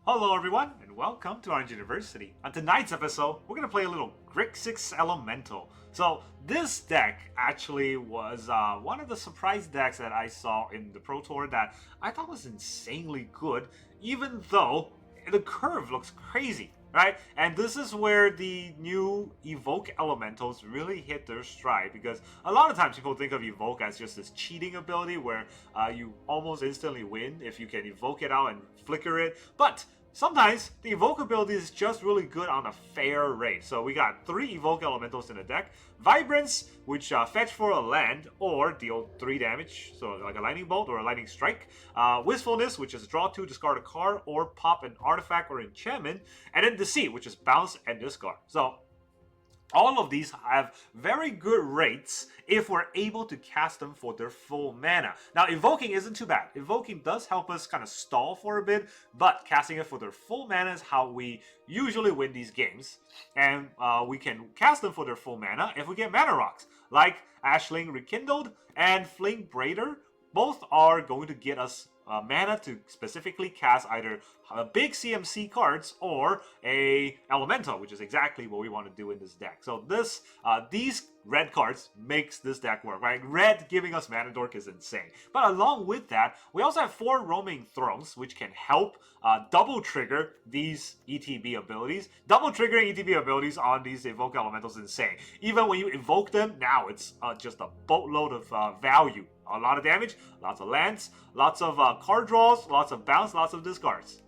Hello everyone, and welcome to Orange University. On tonight's episode, we're going to play a little Grixis Elemental. So this deck actually was one of the surprise decks that I saw in the Pro Tour that I thought was insanely good, even though the curve looks crazy, right? And this is where the new Evoke Elementals really hit their stride, because a lot of times people think of Evoke as just this cheating ability where you almost instantly win if you can evoke it out and flicker it, but sometimes the Evoke ability is just really good on a fair rate. So we got 3 Evoke Elementals in the deck. Vibrance, which fetch for a land or deal 3 damage, so like a Lightning Bolt or a Lightning Strike. Wistfulness, which is draw 2, discard a card, or pop an artifact or enchantment. And then Deceit, which is bounce and discard. So all of these have very good rates if we're able to cast them for their full mana. Now, Evoking isn't too bad. Evoking does help us kind of stall for a bit, but casting it for their full mana is how we usually win these games. And we can cast them for their full mana if we get mana rocks, like Ashling Rekindled and Fling Braider. Both are going to get us mana to specifically cast either big CMC cards or a elemental, which is exactly what we want to do in this deck. So this these red cards makes this deck work, right? Red giving us mana dork is insane. But along with that, we also have 4 roaming thrones, which can help double trigger these ETB abilities. Double triggering ETB abilities on these evoke elementals is insane. Even when you evoke them, now it's just a boatload of value. A lot of damage, lots of lands, lots of card draws, lots of bounce, lots of discards.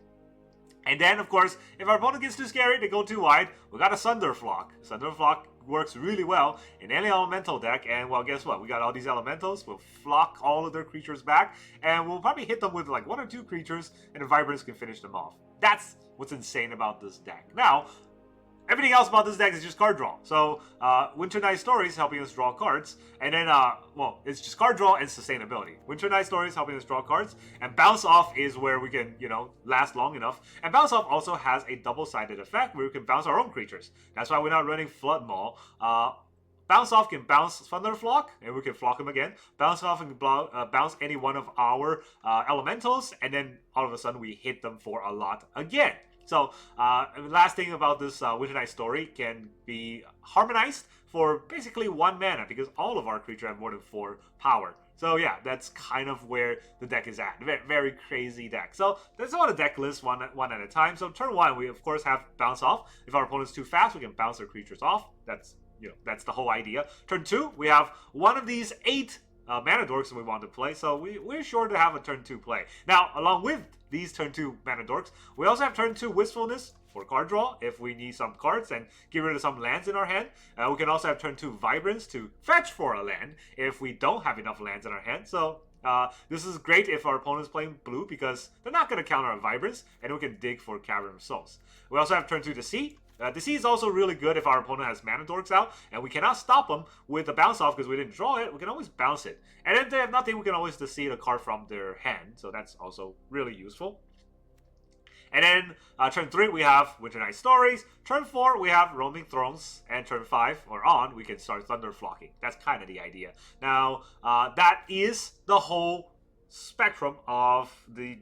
And then, of course, if our opponent gets too scary, they go too wide, we got a Sunderflock. Sunderflock works really well in any elemental deck, and well, guess what? We got all these elementals, we'll flock all of their creatures back, and we'll probably hit them with like 1 or 2 creatures, and the Vibrance can finish them off. That's what's insane about this deck. Now, everything else about this deck is just card draw. So, Winter Night Stories helping us draw cards. And then, well, it's just card draw and sustainability. Winter Night Stories helping us draw cards. And Bounce Off is where we can, last long enough. And Bounce Off also has a double-sided effect where we can bounce our own creatures. That's why we're not running Flood Maul. Bounce Off can bounce Thunderflock, and we can flock him again. Bounce Off can bounce any one of our elementals, and then all of a sudden we hit them for a lot again. So, last thing about this Winter Night Story can be harmonized for basically 1 mana, because all of our creatures have more than 4 power. So yeah, that's kind of where the deck is at. Very crazy deck. So that's all the deck list one at a time. So turn 1, we of course have Bounce Off. If our opponent's too fast, we can bounce our creatures off. That's the whole idea. Turn 2, we have one of these 8 mana dorks that we want to play, so we're sure to have a turn 2 play. Now, along with these turn 2 mana dorks, we also have turn 2 Wistfulness for card draw if we need some cards and get rid of some lands in our hand. We can also have turn 2 Vibrance to fetch for a land if we don't have enough lands in our hand. So this is great if our opponent's playing blue, because they're not going to counter our Vibrance, and we can dig for Cavern of Souls. We also have turn 2 Deceit. Deceit is also really good if our opponent has mana dorks out, and we cannot stop them with a bounce off because we didn't draw it. We can always bounce it. And if they have nothing, we can always deceit a card from their hand, so that's also really useful. And then turn 3, we have Winter Night Stories. Turn 4, we have Roaming Thrones. And turn 5, or on, we can start Thunderflocking. That's kind of the idea. Now, that is the whole spectrum of the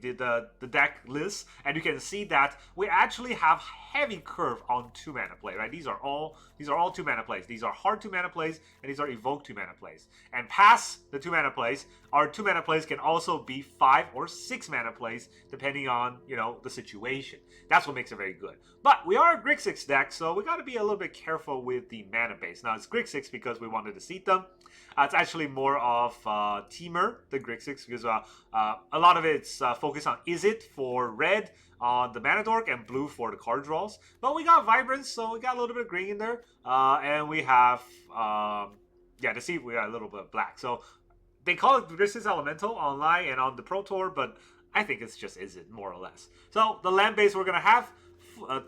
deck list, and you can see that we actually have heavy curve on 2 mana play, right? These are all 2 mana plays. These are hard 2 mana plays, and these are evoke 2 mana plays. And past the 2 mana plays, our 2 mana plays can also be 5 or 6 mana plays depending on the situation. That's what makes it very good. But we are a Grixis deck, so we got to be a little bit careful with the mana base. Now it's Grixis because we wanted to seed them. It's actually more of Teamer than Grixis, because a lot of it's focused on is it for red on the mana dork and blue for the card draws. But we got Vibrance, so we got a little bit of green in there. And we have, to see, we got a little bit of black. So they call it Grixis Elemental online and on the Pro Tour, but I think it's just is it, more or less. So the land base we're going to have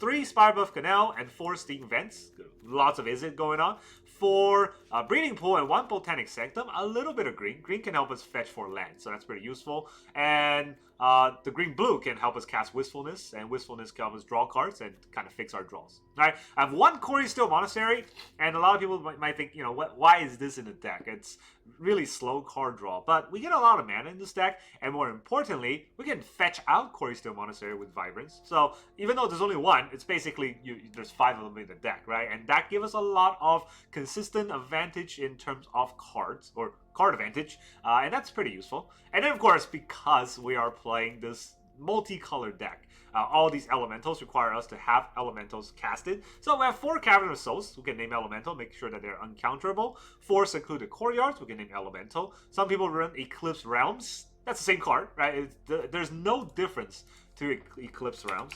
3 Spirebuff Canal and 4 Steam Vents. Lots of is it going on. 4 Breeding Pool and 1 Botanic Sanctum. A little bit of green. Green can help us fetch for land, so that's pretty useful. And the green-blue can help us cast Wistfulness, and Wistfulness can help us draw cards and kind of fix our draws. Alright, I have one Quarry Steel Monastery, and a lot of people might think, you know, why is this in the deck? It's really slow card draw, but we get a lot of mana in this deck, and more importantly, we can fetch out Quarry Steel Monastery with Vibrance. So even though there's only one, it's basically there's 5 of them in the deck, right? And that gives us a lot of consistent advantage in terms of cards, or card advantage, and that's pretty useful. And then of course, because we are playing this multicolored deck, all these elementals require us to have elementals casted. So we have 4 Cavern of Souls, we can name elemental, make sure that they're uncounterable. 4 Secluded Courtyards, we can name elemental. Some people run Eclipsed Realms, that's the same card, right? There's no difference to Eclipsed Realms.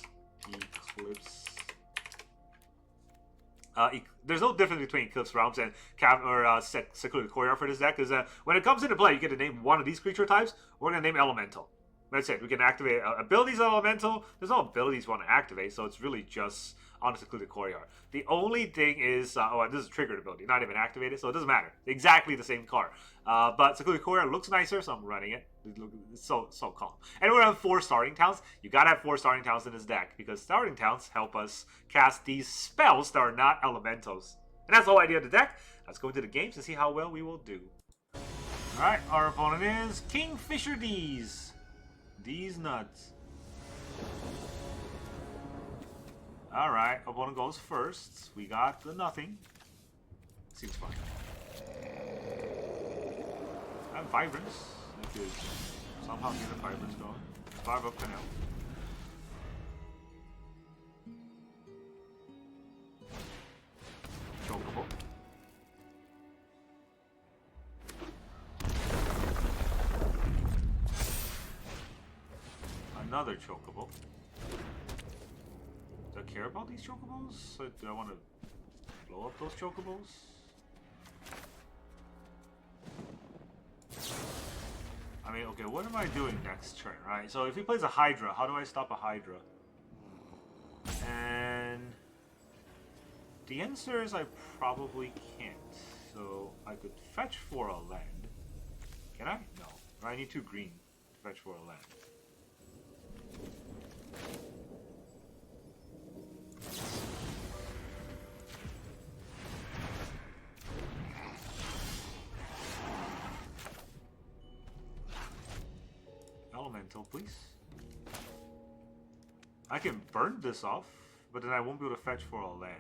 There's no difference between Eclipsed Realms and Secluded Courtyard for this deck, because when it comes into play, you get to name one of these creature types. We're going to name Elemental. That's it. We can activate abilities Elemental. There's no abilities we want to activate, so it's really just on the Secluded Courtyard. The only thing is, this is a triggered ability, not even activated, so it doesn't matter. Exactly the same card. But Secluded Courtyard looks nicer, so I'm running it. It's so calm. And we're gonna have 4 Starting Towns. You gotta have 4 Starting Towns in this deck, because Starting Towns help us cast these spells that are not elementals. And that's the whole idea of the deck. Let's go into the games and see how well we will do. Alright, our opponent is Kingfisher D's. These nuts. Alright, opponent goes first. We got the nothing. Seems fine. I have Vibrance. I could somehow get the Vibrance going. 5 up Canal. Chocobo. Another Chocobo. Do I care about these Chocobos? Do I want to blow up those Chocobos? I mean, okay, what am I doing next turn, right? So if he plays a Hydra, how do I stop a Hydra? And the answer is I probably can't. So I could fetch for a land. Can I? No. I need 2 green to fetch for a land. Elemental, please. I can burn this off, but then I won't be able to fetch for a land.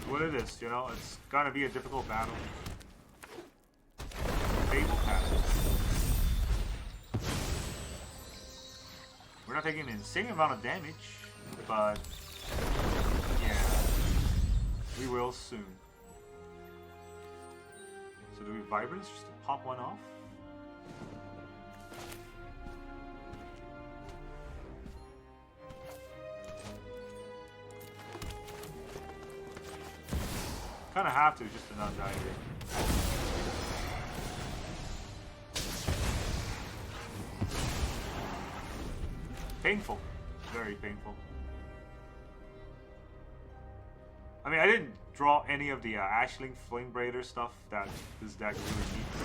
What it is, you know, it's gonna be a difficult battle. Fable Passage. We're not taking an insane amount of damage, but yeah, we will soon. So do we Vibrance just to pop one off? Kind of have to just to not die here. Painful. Very painful. I mean, I didn't draw any of the Ashling Flamebraider stuff that this deck really needs.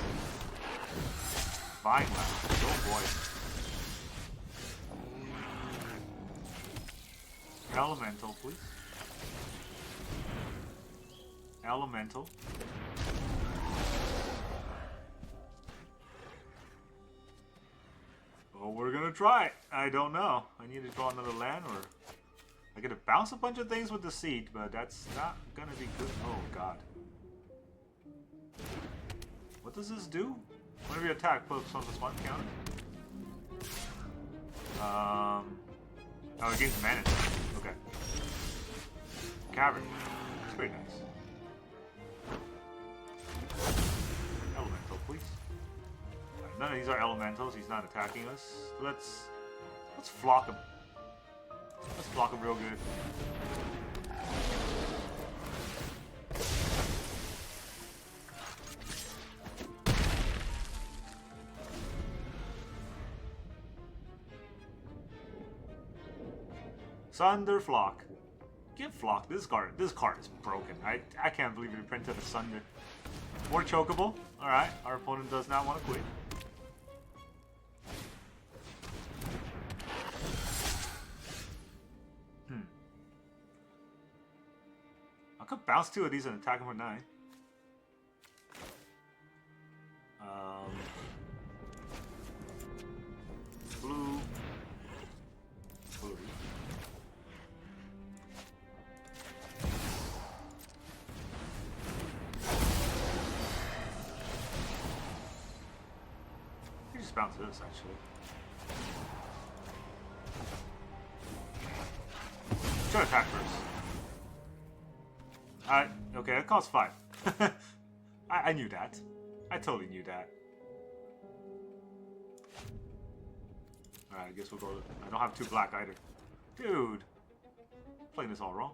Fine, man. Oh boy. Elemental, please. Elemental. Well, we're gonna try it. I don't know. I need to draw another land, or I get to bounce a bunch of things with the seed, but that's not gonna be good. Oh god. What does this do? Whenever you attack, put some of the spot counter. Oh, it gains mana. Okay. Cavern. It's pretty nice. Elemental, please. Right, none of these are elementals. He's not attacking us. Let's flock him. Let's flock him real good. Sunder Flock. Get Flock. This card is broken. I can't believe it printed a Sunder. More chokeable. Alright, our opponent does not want to quit. I could bounce 2 of these and attack him for 9. Blue. Blue. You just bounce this, actually. Try to attack first. Okay, that costs 5. I knew that. I totally knew that. Alright, I guess we'll go. I don't have 2 black either. Dude! Playing this all wrong.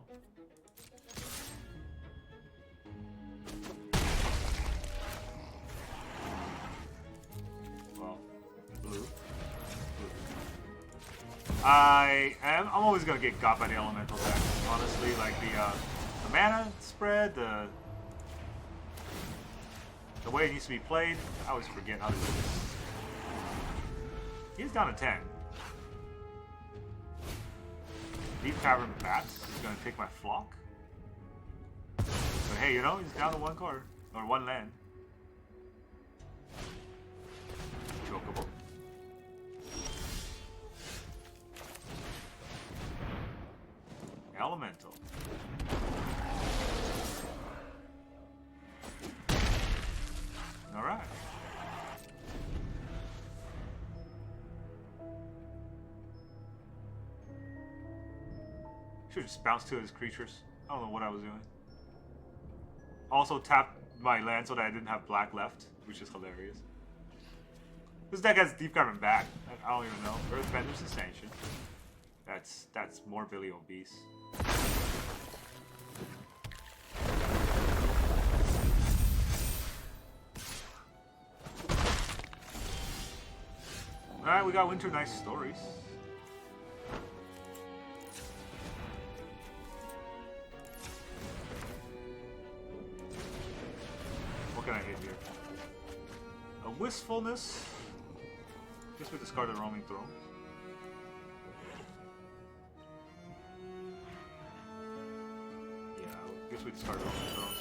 Well, blue. I'm always gonna get got by the elemental deck. Honestly, like the mana spread, the way it needs to be played, I always forget how to do this. He's down to 10. Deep Cavern of Bats is going to take my Flock. But hey, you know, he's down to 1 card. Or 1 land. Chokeable. Elemental. Alright. Should just bounce 2 of his creatures. I don't know what I was doing. Also tapped my land so that I didn't have black left, which is hilarious. This deck has Deep Cavern back. I don't even know. Earthbender's Ascension. That's morbidly obese. Alright, we got Winter Nice Stories. What can I hit here? A Wistfulness. Guess we discard the Roaming Throne. Yeah, I guess we discard the Roaming Thrones.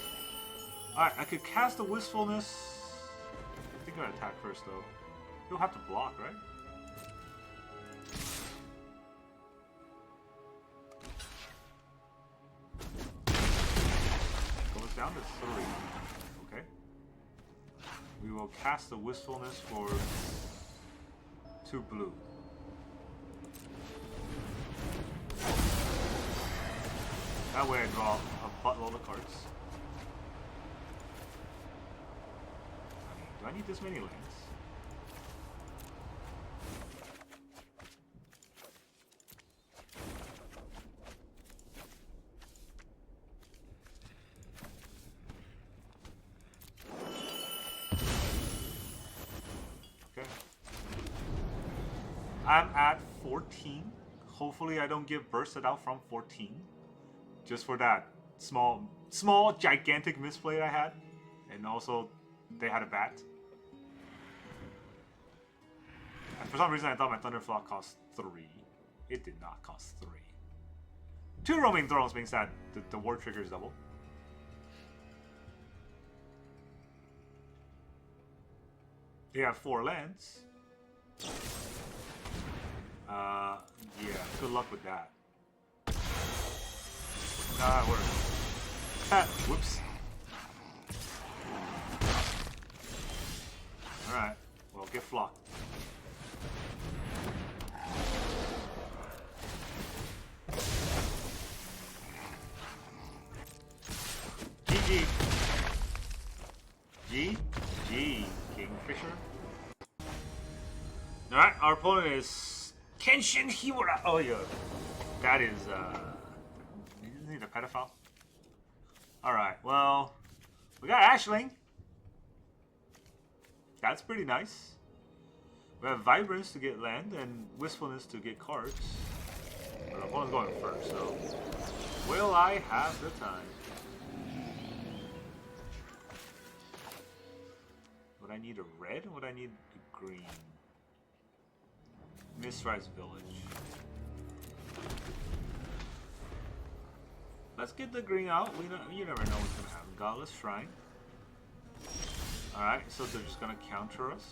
Alright, I could cast a Wistfulness. I think I'm gonna attack first though. You'll have to block, right? Goes down to 3. Okay. We will cast the Wistfulness for 2 blue. That way I draw a buttload of cards. Do I need this many lands? I'm at 14. Hopefully I don't get bursted out from 14. Just for that small, gigantic misplay I had. And also, they had a bat. And for some reason I thought my Thunderflock cost 3. It did not cost 3. 2 Roaming Thrones means that the war trigger is double. They have 4 lands. Yeah, good luck with that. Nah, it worked. Whoops. Alright, well, get flocked. GG. GG, Kingfisher. Alright, our opponent is Kenshin Himura. Oh yeah, that is isn't he the pedophile? Alright, well, we got Ashling. That's pretty nice. We have Vibrance to get land and Wistfulness to get cards. But the opponent's going first, so will I have the time? Would I need a red or would I need a green? Mistrise Village. Let's get the green out. You never know what's gonna happen. Godless Shrine. Alright, so they're just gonna counter us.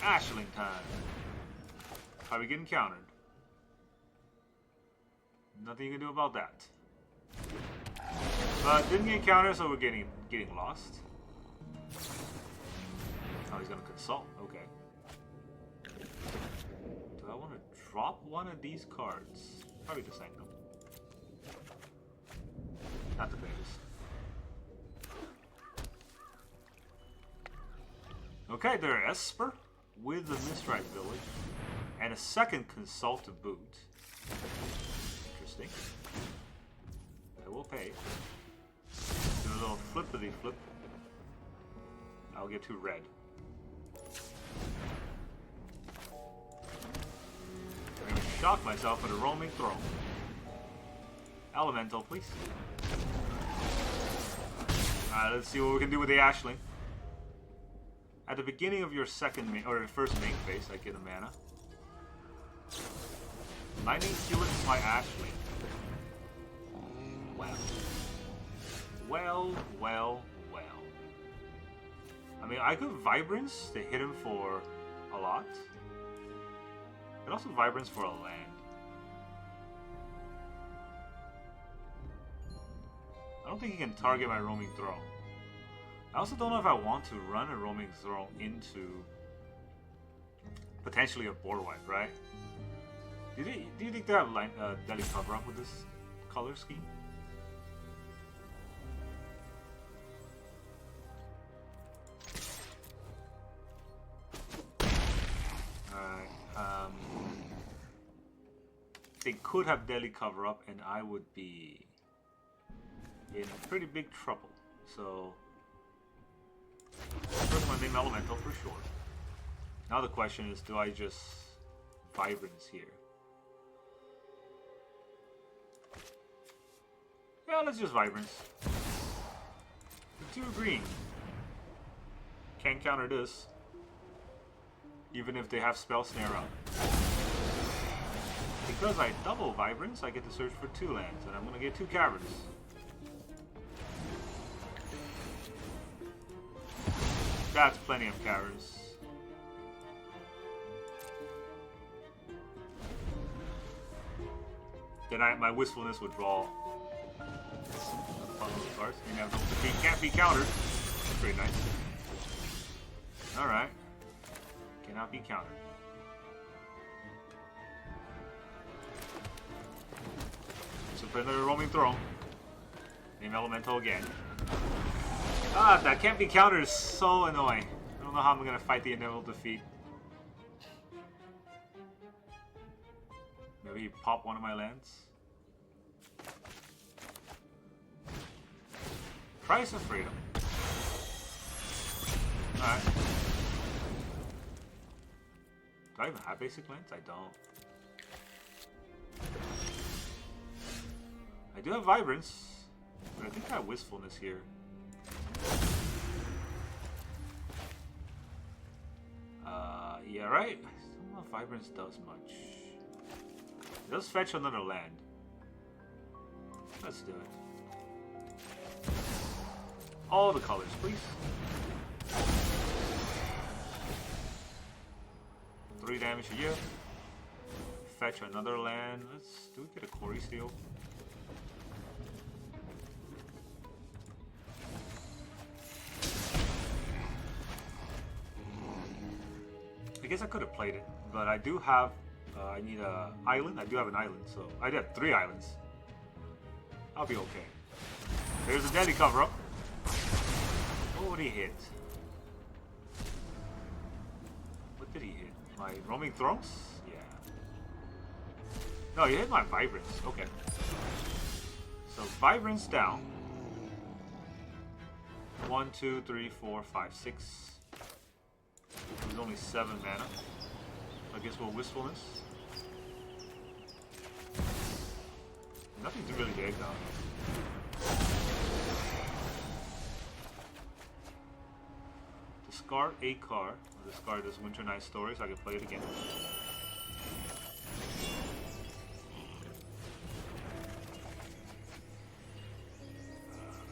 Ashling time. How are we getting countered? Nothing you can do about that. But didn't get countered, so we're getting lost. Oh, he's gonna consult. Okay. Do I want to drop one of these cards? Probably the Sanctum. Not the biggest. Okay, they're Esper with the Mistrise Village and a second Consult to boot. Interesting. I will pay. Do a little flippity flip. I'll get 2 red. I'm gonna shock myself with a roaming throw. Elemental, please. Alright, let's see what we can do with the Ashling. At the beginning of your second main, or first main phase, I get a mana. Lightning Helix is my Ashling. Well. I mean, I could Vibrance to hit him for a lot. And also Vibrance for a land. I don't think he can target my roaming throw. I also don't know if I want to run a roaming throw into potentially a board wipe, right? Do you think they have Deadly Cover Up with this color scheme? Alright, they could have Deadly Cover Up and I would be in pretty big trouble. So first one, name Elemental for sure. Now the question is, do I just Vibrance here? Yeah, let's just Vibrance. 2 green. Can't counter this. Even if they have Spell Snare up. Because I double Vibrance, I get to search for 2 lands, and I'm gonna get 2 Caverns. That's plenty of Caverns. Then my wistfulness would draw cards. Can't be countered. That's pretty nice. Alright. Cannot be countered. So for another roaming throw. Name Elemental again. Ah, that can't be countered is so annoying. I don't know how I'm gonna fight the inevitable defeat. Maybe pop one of my lands. Price of Freedom. Alright. Do I even have basic lands? I don't. I do have Vibrance, but I think I have Wistfulness here. Yeah, right? I don't know if Vibrance does much. It does fetch another land. Let's do it. All the colors, please. 3 damage a year. Fetch another land. Do we get a Quarry Seal? I guess I could have played it, but I do have. I need an island. I do have an island, so I do have 3 islands. I'll be okay. There's a Deadly Cover Up. What did he hit? What did he hit? My Roaming Thrones? Yeah. No, you hit my Vibrance. Okay. So Vibrance down. 1, 2, 3, 4, 5, 6. There's only 7 mana. against Wistfulness. Nothing to really dig down. Discard a card. I'll discard this Winter Night Story so I can play it again.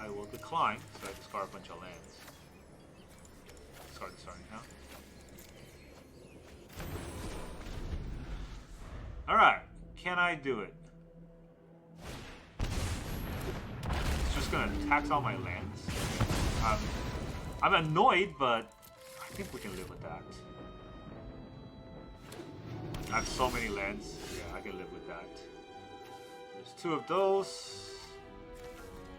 I will decline, so I discard a bunch of lands. Discard the starting now. Alright, can I do it? It's just gonna tax all my lands. I'm annoyed, but I think we can live with that. I have so many lands. Yeah, I can live with that. There's 2 of those.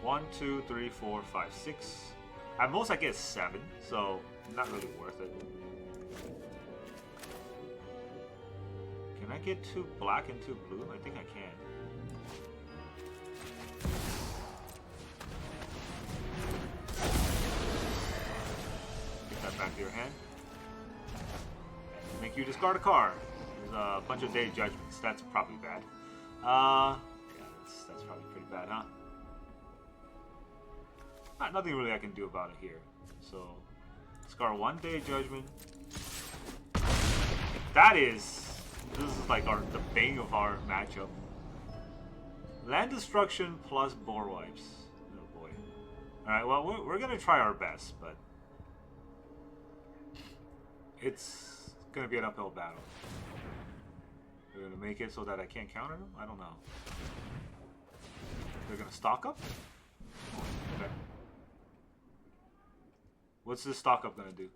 1, 2, 3, 4, 5, 6. At most I get 7, so not really worth it. Can I get 2 black and 2 blue? I think I can. Get that back to your hand. And make you discard a card. There's a bunch of Day Judgments. That's probably bad. Yeah, that's probably pretty bad, huh? Nothing really I can do about it here. So, discard 1 Day Judgment. This is like the bane of our matchup. Land destruction plus board wipes. Oh boy. Alright, well, we're gonna try our best, but it's gonna be an uphill battle. We're gonna make it so that I can't counter them? I don't know. They're gonna stock up? Okay. What's this stock up gonna do?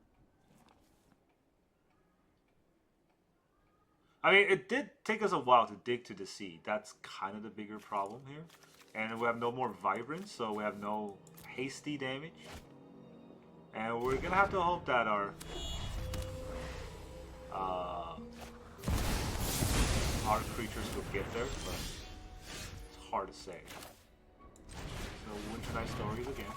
I mean, it did take us a while to dig to the seed. That's kind of the bigger problem here. And we have no more Vibrance, so we have no hasty damage. And we're gonna have to hope that our creatures will get there, but it's hard to say. So Winter Night Stories again.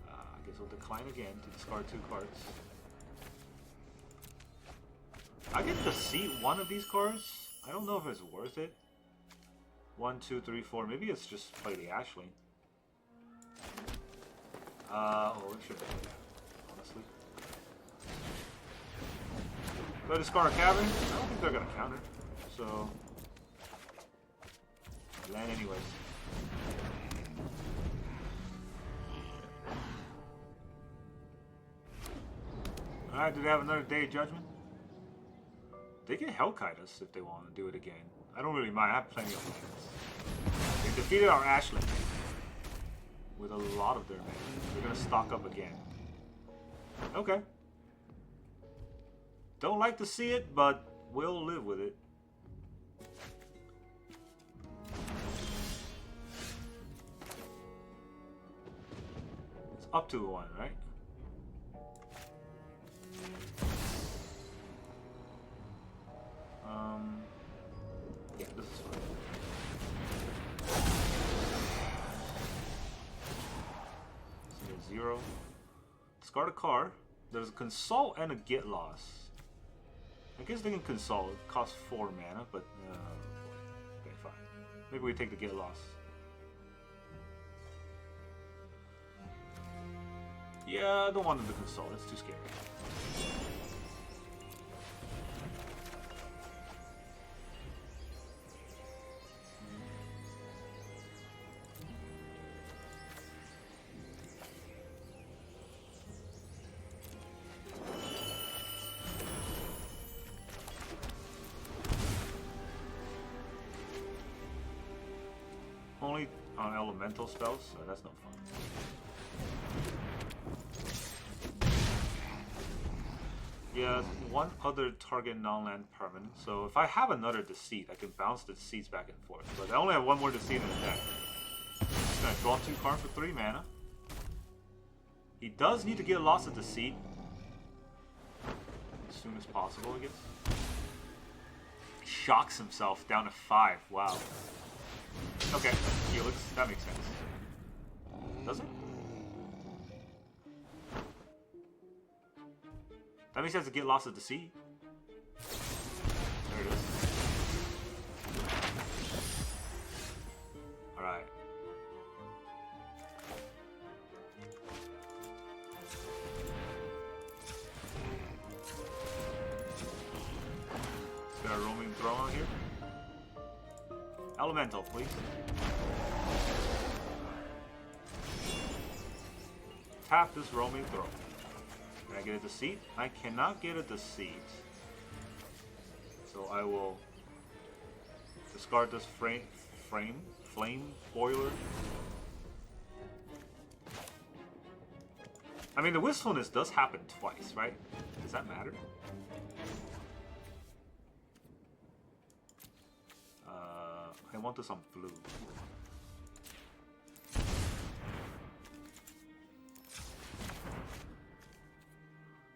I guess we'll decline again to discard 2 cards. I get to see 1 of these cards. I don't know if it's worth it. 1, 2, 3, 4. Maybe it's just play the Ashling. Oh, we should play that, honestly. Do I discard a Cavern? I don't think they're gonna counter. So land anyways. Alright, do they have another Day of Judgment? They can Hellkite us if they want to do it again. I don't really mind, I have plenty of lands. They defeated our Ashling with a lot of their mana. They're gonna stock up again. Okay. Don't like to see it, but we'll live with it. It's up to 1, right? Yeah, this is fine. So 0. Discard a card. There's a Consult and a Get Lost. I guess they can Consult. It costs 4 mana, but okay, fine. Maybe we take the Get Lost. Yeah, I don't want them to Consult. It's too scary. Only on elemental spells, so that's no fun. Yeah, 1 other target non-land permanent. So if I have another Deceit, I can bounce the Deceits back and forth. But I only have 1 more Deceit in the deck. Just gonna draw 2 cards for 3 mana. He does need to get lost of Deceit as soon as possible, I guess. He shocks himself down to 5. Wow. Okay, Helix, that makes sense. Does it? That makes sense to get lost of the sea. Elemental, please. Tap this roaming throw. Can I get a deceit? I cannot get a deceit. So I will discard this flame boiler. I mean, the wistfulness does happen twice, right? Does that matter? I want this on blue.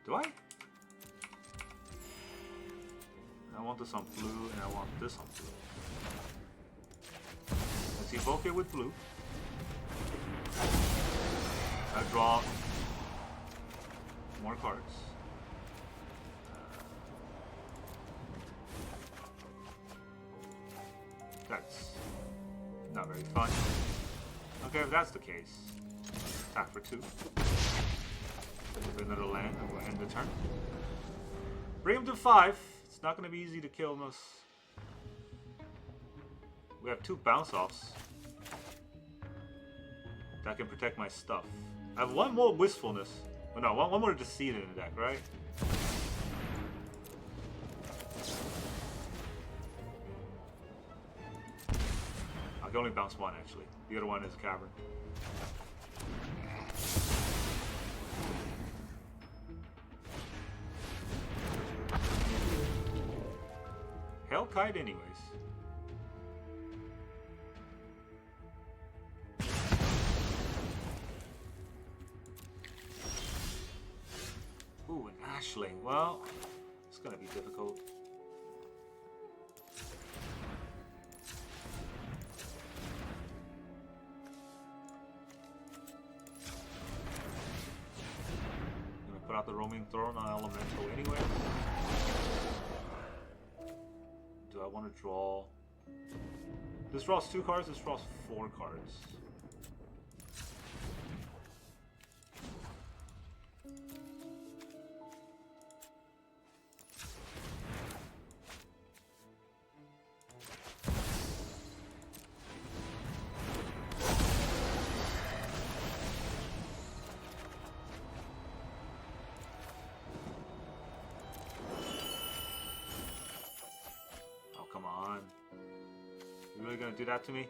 Do I? I want this on blue, and I want this on blue. Let's evoke it with blue. I draw more cards. That's not very fun. Okay, if that's the case, attack for 2. With another land, and we'll end the turn. Bring him to 5. It's not going to be easy to kill us. We have 2 bounce-offs that can protect my stuff. I have 1 more wistfulness. Oh, no, one more deceit in the deck, right? I can only bounce 1 actually. The other one is Cavern. Hellkite anyways. Ooh, an Ashling. Well, it's gonna be difficult. Put out the roaming throne on elemental anyway. Do I want to draw? This draws 2 cards, this draws 4 cards. Gonna do that to me?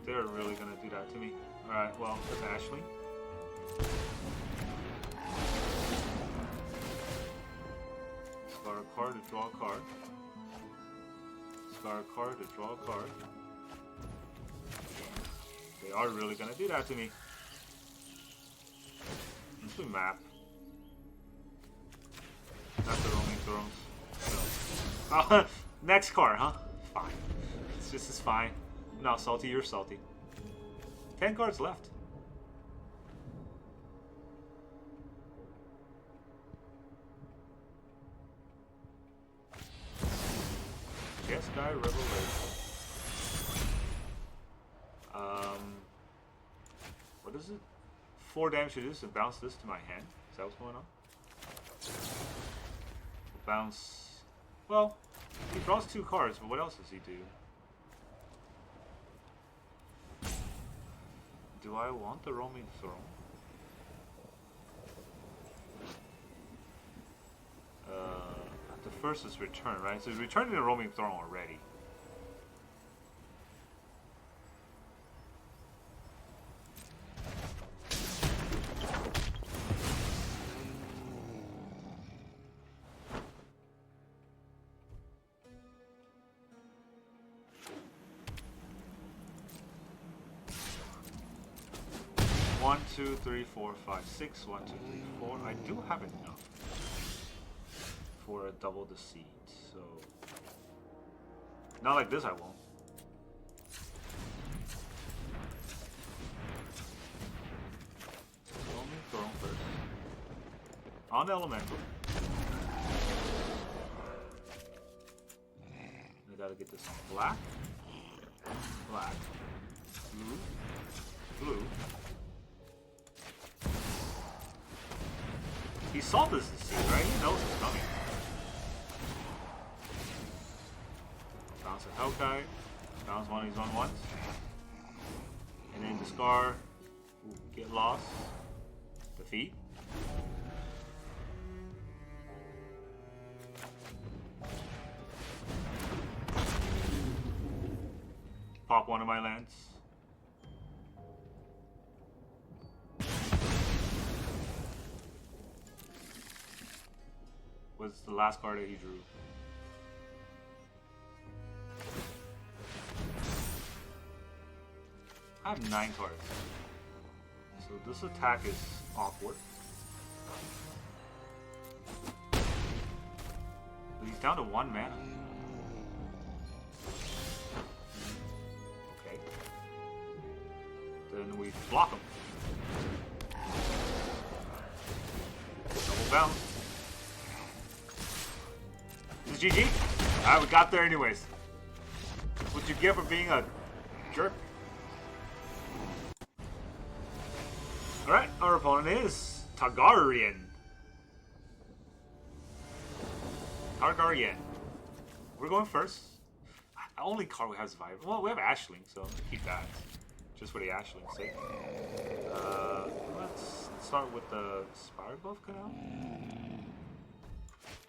They're really gonna do that to me. Alright, well, that's Ashling. Discard a card to draw a card. Discard a card to draw a card. They are really gonna do that to me. Let's do map. Not the roaming thrones. No. Next card, huh? Fine. It's just as fine. No, salty, you're salty. 10 cards left. Jeskai Revelation. What is it? 4 damage to this and bounce this to my hand. Is that what's going on? Bounce. Well, he draws 2 cards, but what else does he do? Do I want the roaming throne? The first is return, right? So he's returning the roaming throne already. One, 2, 3, 4, 5, 6. 1, 2, 3, 4. I do have enough for a double deceit, so not like this. I won't. Roaming throne first. On elemental. I gotta get this on black. Black. Blue. He saw this seed, right? He knows it's coming. Bounce a Hellkite. Bounce one of these 1/1s. And then discard. Ooh, get lost. Defeat. Pop one of my lands. What's the last card that he drew? I have 9 cards. So this attack is awkward. He's down to 1 mana. Okay. Then we block him. Double bounce. Is this GG? Alright, we got there anyways. What you get for being a jerk? Alright, our opponent is Targaryen. We're going first. The only card we have is Vibrant. Well, we have Ashling, so keep that. Just for the Ashling's sake. Let's start with the Spire Buff Canal.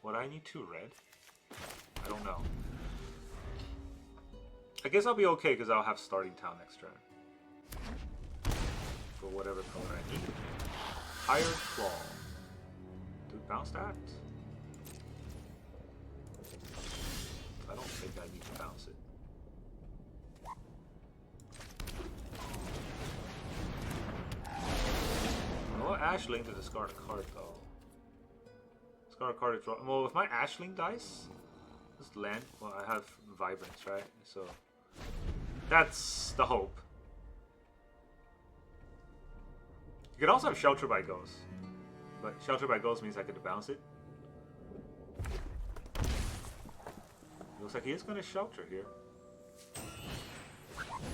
Would I need 2 red? I don't know. I guess I'll be okay because I'll have starting town next turn. For whatever color I need. Higher Claw. Do bounce that? I don't think I need to bounce it. I want Ashling to discard a card though. Discard a card to draw. Well, with my Ashling dice, this land, well, I have Vibrance, right? So that's the hope. You could also have Shelter by Ghost, but Shelter by Ghost means I could bounce it. Looks like he is going to Shelter here.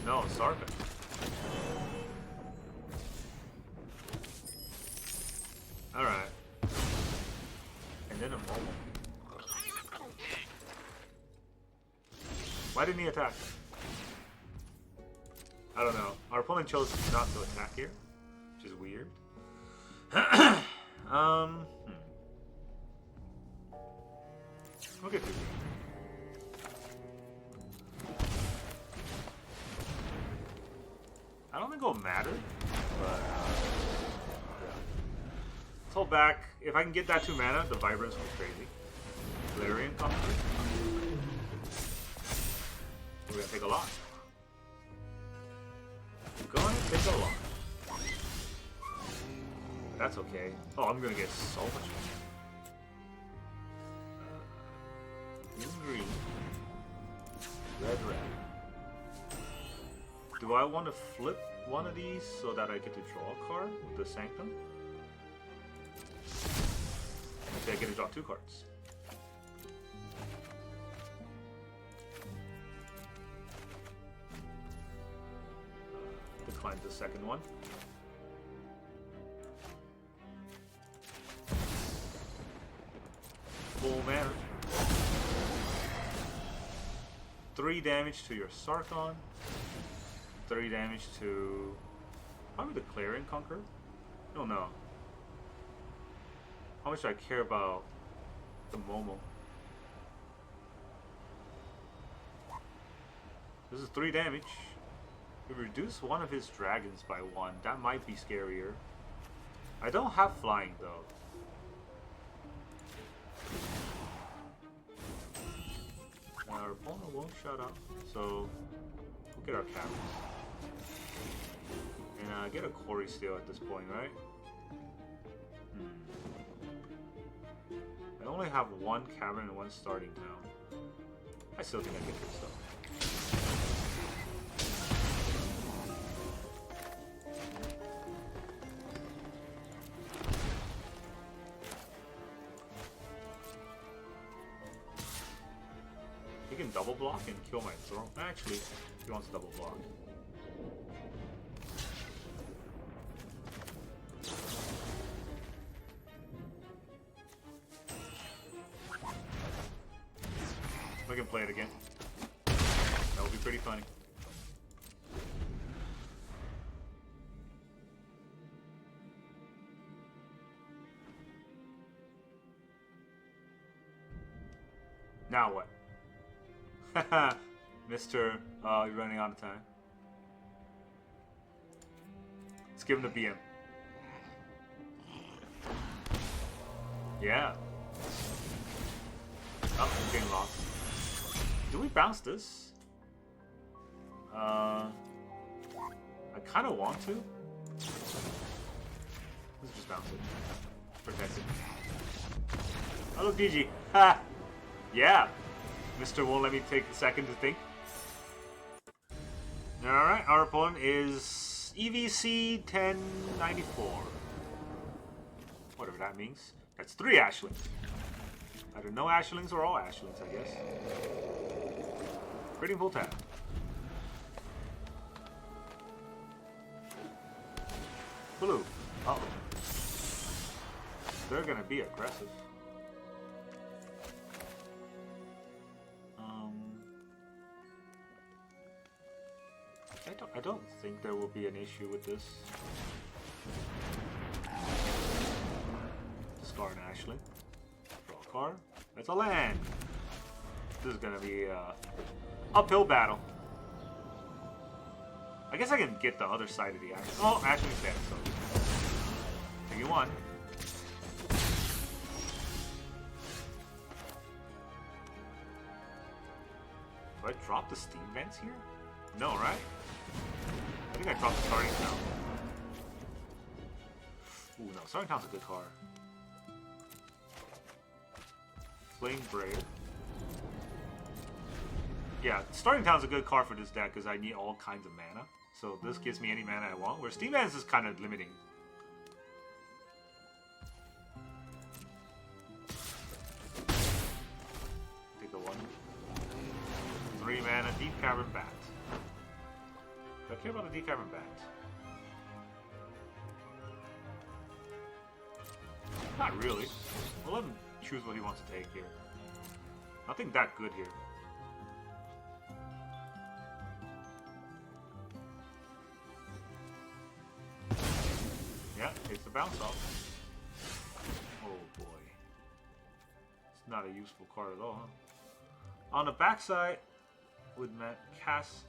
No, Sarkhan. Alright. And then a Momo. Why didn't he attack? I don't know. Our opponent chose not to attack here, which is weird. We'll get through it. I don't think it'll matter, but yeah. Let's hold back. If I can get that 2 mana, the Vibrance will be crazy. Clarion Conqueror. We're gonna take a lot. We're going to take a lot. That's okay. Oh, I'm gonna get so much money. Green. Red. Do I want to flip one of these so that I get to draw a card with the Sanctum? Okay, I get to draw 2 cards. Decline the second one. Full mana. 3 damage to your Sarkhan. 3 damage to probably the Clarion Conqueror. I don't know. How much do I care about the Momo? This is 3 damage. We reduce one of his dragons by 1. That might be scarier. I don't have flying though. Our opponent won't shut up, so we'll get our Cavern. And get a Quarry Steel at this point, right? I only have 1 Cavern and 1 starting town. I still think I get this though. He can double block and kill my throne. Actually, he wants double block. I can play it again. That would be pretty funny. Now what? Mr. You're running out of time. Let's give him the BM. Yeah. Oh, I'm getting lost. Do we bounce this? I kind of want to. Let's just bounce it. Protect it. Oh, look, GG. Ha! Yeah. Mr. won't let me take a second to think. Alright, our opponent is EVC 1094. Whatever that means. That's 3 Ashlings. Either no Ashlings or all Ashlings, I guess. Pretty full tap. Blue. Uh-oh. They're gonna be aggressive. I don't think there will be an issue with this. Discard an Ashling. Draw a card. That's a land. This is gonna be a uphill battle. I guess I can get the other side of the Ashling. Oh, Ashling's dead, so take one. Do I drop the Steam Vents here? No, right? I think I dropped the Starting Town. Ooh, no, Starting Town's a good card. Flame Brave. Yeah, Starting Town's a good card for this deck because I need all kinds of mana. So this gives me any mana I want, where Steam Vents is kind of limiting. Take the 1. 3 mana, Deep Cavern Bat. Do I care about the Deep Cavern Bat? Not really. We'll let him choose what he wants to take here. Nothing that good here. Yeah, takes the bounce off. Oh boy. It's not a useful card at all, huh? On the backside, would cast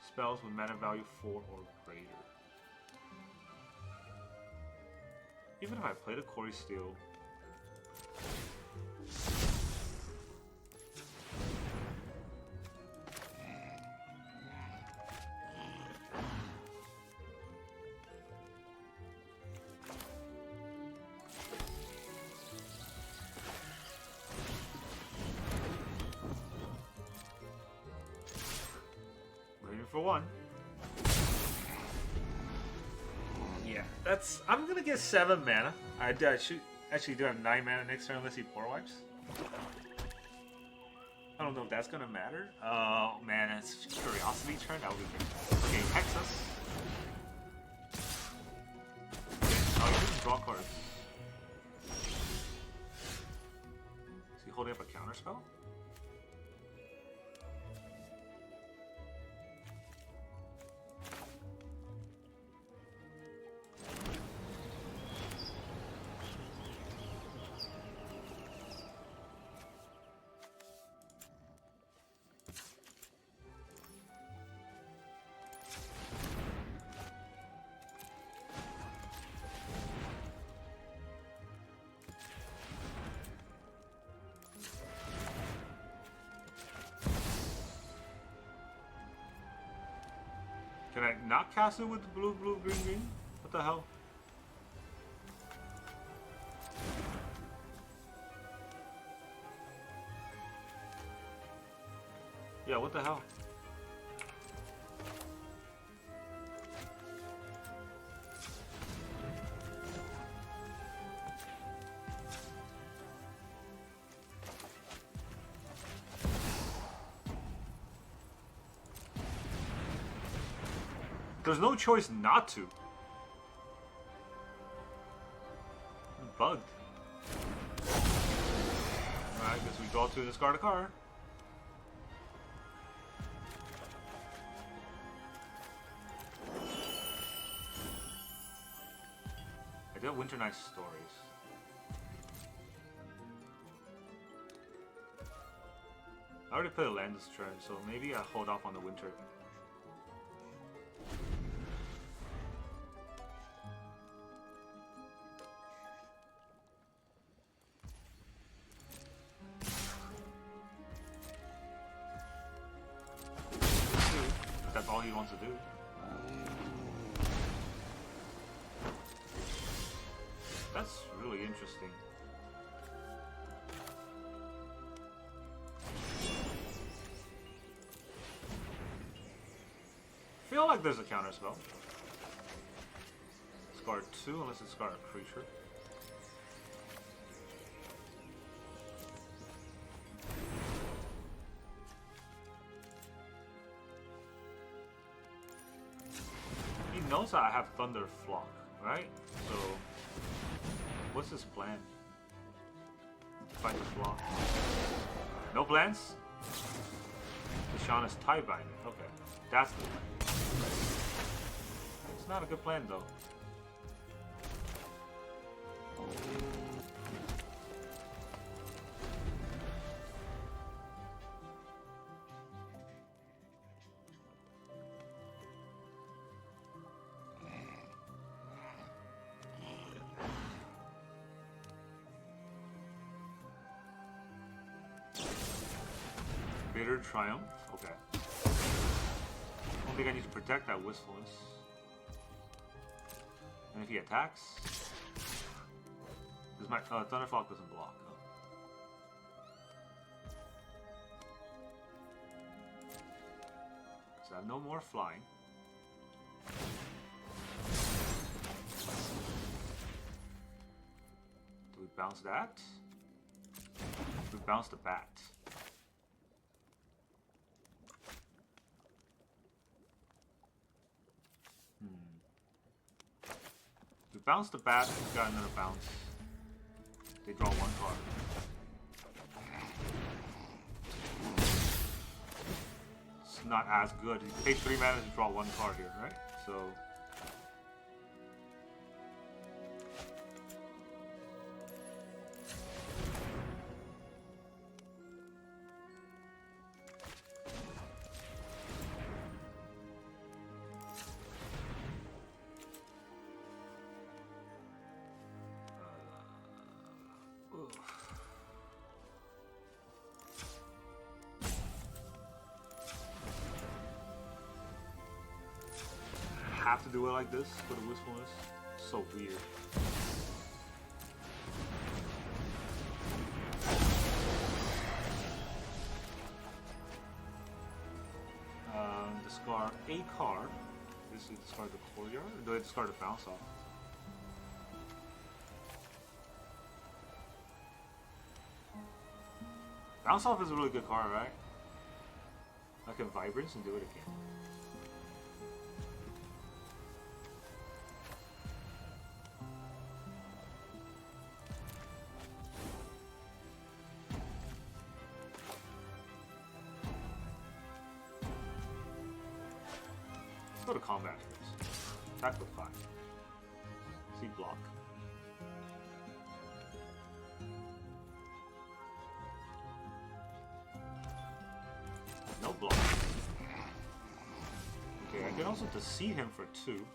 spells with mana value 4 or greater. Even if I played a Quarry Steel, for 1. Yeah, that's. I'm gonna get 7 mana. I should actually do have 9 mana next turn unless he Power Wipes. I don't know if that's gonna matter. Oh man, it's Curiosity turn. That would be good. Okay, Hex us. Oh, he doesn't draw cards. Is he holding up a counter spell? Can I not cast it with the blue, blue, green, green? What the hell? Yeah, what the hell? There's no choice not to. I'm bugged. Alright, guess we draw to discard a card. Winter Night Stories. I already played a land this turn, so maybe I hold off on the winter. That's all he wants to do. That's really interesting. I feel like there's a counter spell. Scar 2 unless it's Scar a creature. He knows that I have Thunder Flock, right? So what's his plan? Fight the Flock. No plans? Deshaun is tie-binding. Okay, that's the plan. It's not a good plan though. Bitter Triumph, okay. I don't think I need to protect that Wistfulness. And if he attacks, does my Thunderfall doesn't block. Oh. So I have no more flying. Do we bounce that? We bounce the bat. Bounce the bat, he's got another bounce. They draw one card. It's not as good. He pays 3 mana to draw one card here, right? So have to do it like this for the Wistfulness. So weird. Discard a card. This is discard the Courtyard, or do I discard the Bounce Off? Bounce Off is a really good card, right? I can Vibrance and do it again. Go to combat first. Attack with 5. See block. No block. Okay, I can also deceive him for 2.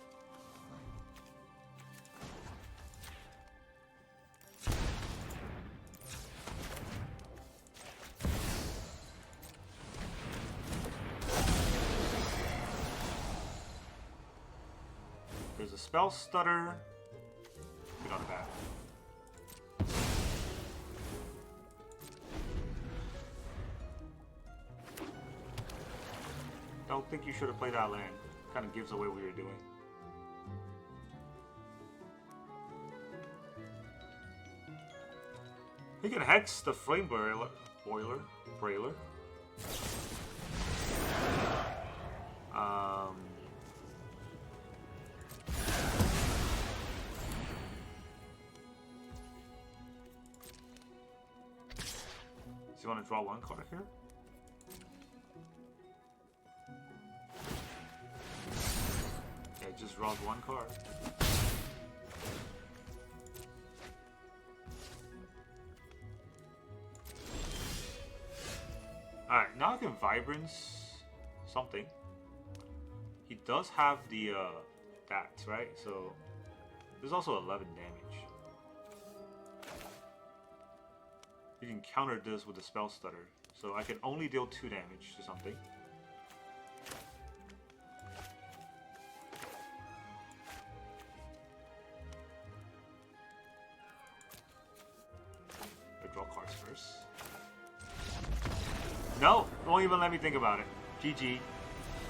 There's a spell stutter. Get on the back. Don't think you should have played that land. Kind of gives away what you're doing. He can hex the Flame Brailer. So you want to draw one card here? Yeah, it just draws one card. I can Vibrance something. He does have the that, right? So there's also 11 damage. You can counter this with the Spell Stutter. So I can only deal 2 damage to something. I draw cards first. No! Won't even let me think about it. GG.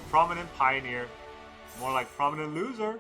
Prominent Pioneer. More like Prominent Loser.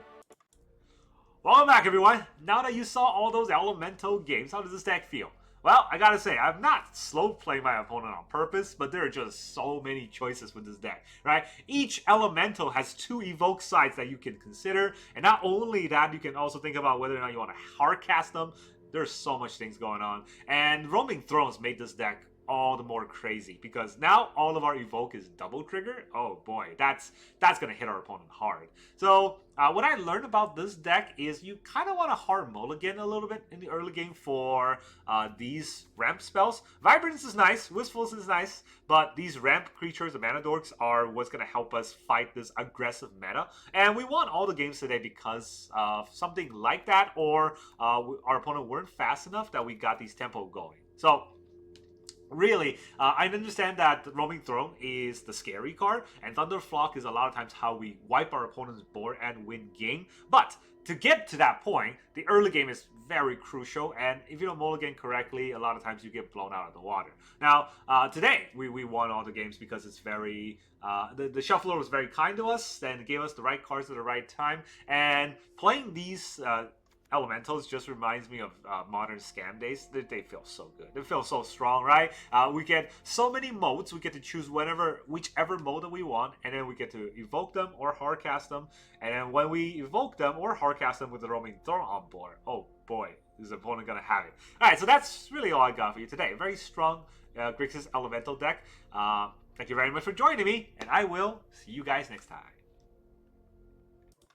Welcome back, everyone. Now that you saw all those elemental games, how does this deck feel? Well, I gotta say, I'm not slow playing my opponent on purpose, but there are just so many choices with this deck, right? Each elemental has 2 evoke sides that you can consider, and not only that, you can also think about whether or not you want to hard cast them. There's so much things going on, and Roaming Thrones made this deck all the more crazy because now all of our evoke is double trigger. Oh boy, that's gonna hit our opponent hard. So what I learned about this deck is you kind of want to hard mulligan a little bit in the early game for these ramp spells. Vibrance is nice, Wistfulness is nice, but these ramp creatures, the mana dorks, are what's gonna help us fight this aggressive meta. And we won all the games today because of something like that, or our opponent weren't fast enough that we got these tempo going. So really, I understand that Roaming Throne is the scary card, and Thunderflock is a lot of times how we wipe our opponent's board and win game. But to get to that point, the early game is very crucial, and if you don't mulligan correctly, a lot of times you get blown out of the water. Now, today, we won all the games because it's very... the shuffler was very kind to us, and gave us the right cards at the right time, and playing these... elementals just reminds me of modern scam days. They feel so good. They feel so strong, right? We get so many modes. We get to choose whichever mode that we want, and then we get to evoke them or hardcast them. And then when we evoke them or hardcast them with the Roaming Throne on board, oh boy, is the opponent gonna have it. All right, so that's really all I got for you today. A very strong Grixis Elemental deck. Thank you very much for joining me, and I will see you guys next time.